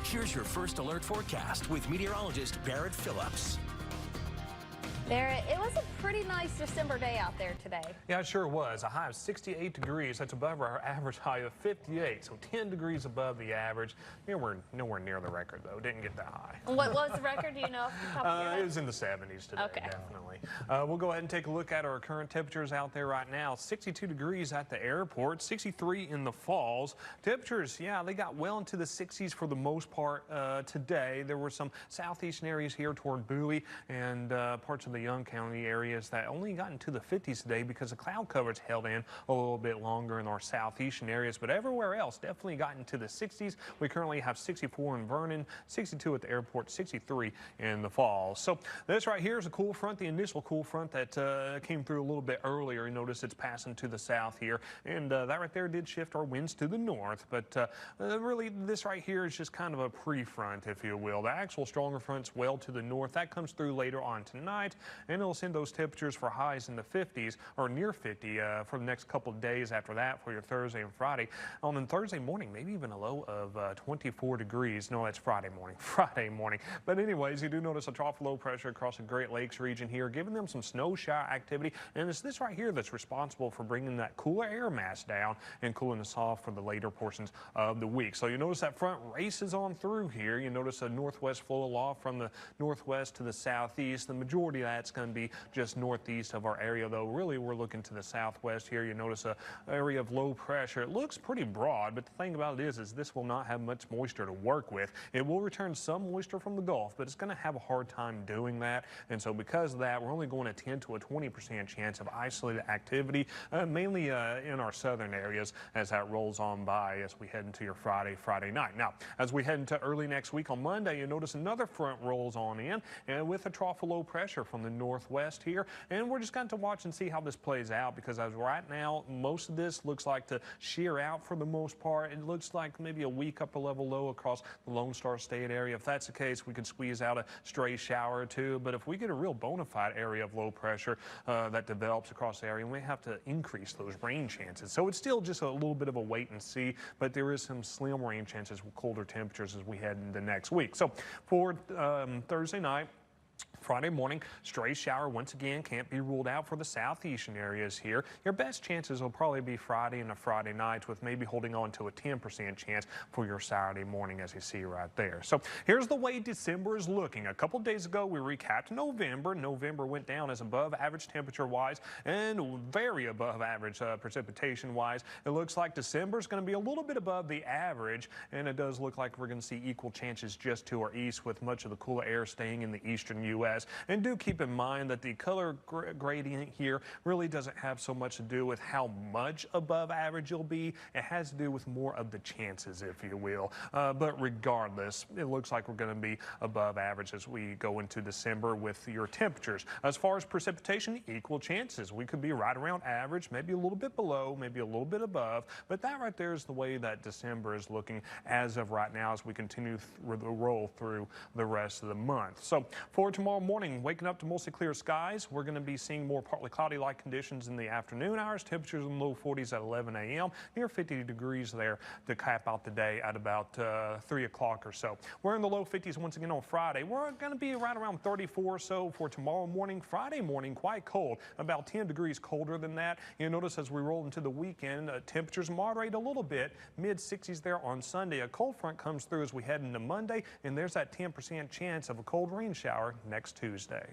Here's your first alert forecast with meteorologist Barrett Phillips. Barrett, it was a pretty nice December day out there today. Yeah, it sure was. A high of 68 degrees. That's above our average high of 58, so 10 degrees above the average. Nowhere near the record, though. Didn't get that high. What was the record? Do you know off the top of your head? It was in the 70s today, Okay. definitely. We'll go ahead and take a look at our current temperatures out there right now. 62 degrees at the airport, 63 in the Falls. Temperatures, yeah, they got well into the 60s for the most part today. There were some southeastern areas here toward Bowie and parts of the Young County areas that only got into the 50s today because the cloud coverage held in a little bit longer in our southeastern areas, but everywhere else definitely got into the 60s. We currently have 64 in Vernon, 62 at the airport, 63 in the Falls. So this right here is a cool front, the initial cool front that came through a little bit earlier. You notice it's passing to the south here, and that right there did shift our winds to the north, but really this right here is just kind of a pre-front, if you will. The actual stronger front's well to the north. That comes through later on tonight, and it'll send those temperatures for highs in the 50s or near 50 for the next couple of days after that for your Thursday and Friday. On Thursday morning, maybe even a low of 24 degrees. No, that's Friday morning. Friday morning. But anyways, you do notice a trough low pressure across the Great Lakes region here, giving them some snow shower activity. And it's this right here that's responsible for bringing that cooler air mass down and cooling us off for the later portions of the week. So you notice that front races on through here. You notice a northwest flow aloft from the northwest to the southeast. The majority of that's going to be just northeast of our area, though really we're looking to the southwest here. You notice a area of low pressure. It looks pretty broad, but the thing about it is this will not have much moisture to work with. It will return some moisture from the Gulf, but it's going to have a hard time doing that. And so because of that, we're only going to 10 to a 20% chance of isolated activity, mainly in our southern areas as that rolls on by as we head into your Friday night. Now, as we head into early next week on Monday, you notice another front rolls on in, and with a trough of low pressure from the northwest here, and we're just going to watch and see how this plays out, because as right now, most of this looks like to shear out for the most part. It looks like maybe a weak upper level low across the Lone Star State area. If that's the case, we could squeeze out a stray shower or two, but if we get a real bona fide area of low pressure that develops across the area, we have to increase those rain chances. So it's still just a little bit of a wait and see, but there is some slim rain chances with colder temperatures as we head into next week. So for Thursday night, Friday morning, stray shower once again can't be ruled out for the southeastern areas here. Your best chances will probably be Friday and a Friday night, with maybe holding on to a 10% chance for your Saturday morning, as you see right there. So here's the way December is looking. A couple days ago, we recapped November. November went down as above average temperature wise and very above average precipitation wise. It looks like December is going to be a little bit above the average, and it does look like we're going to see equal chances just to our east, with much of the cooler air staying in the eastern U.S. And do keep in mind that the color gradient here really doesn't have so much to do with how much above average you'll be. It has to do with more of the chances, if you will. But regardless, it looks like we're going to be above average as we go into December with your temperatures. As far as precipitation, equal chances. We could be right around average, maybe a little bit below, maybe a little bit above. But that right there is the way that December is looking as of right now as we continue the roll through the rest of the month. So for tomorrow morning, waking up to mostly clear skies. We're going to be seeing more partly cloudy-like conditions in the afternoon hours. Temperatures in the low 40s at 11 a.m. Near 50 degrees there to cap out the day at about 3 o'clock or so. We're in the low 50s once again on Friday. We're going to be right around 34 or so for tomorrow morning. Friday morning, quite cold, about 10 degrees colder than that. You'll notice as we roll into the weekend, temperatures moderate a little bit, mid-60s there on Sunday. A cold front comes through as we head into Monday, and there's that 10% chance of a cold rain shower next Tuesday.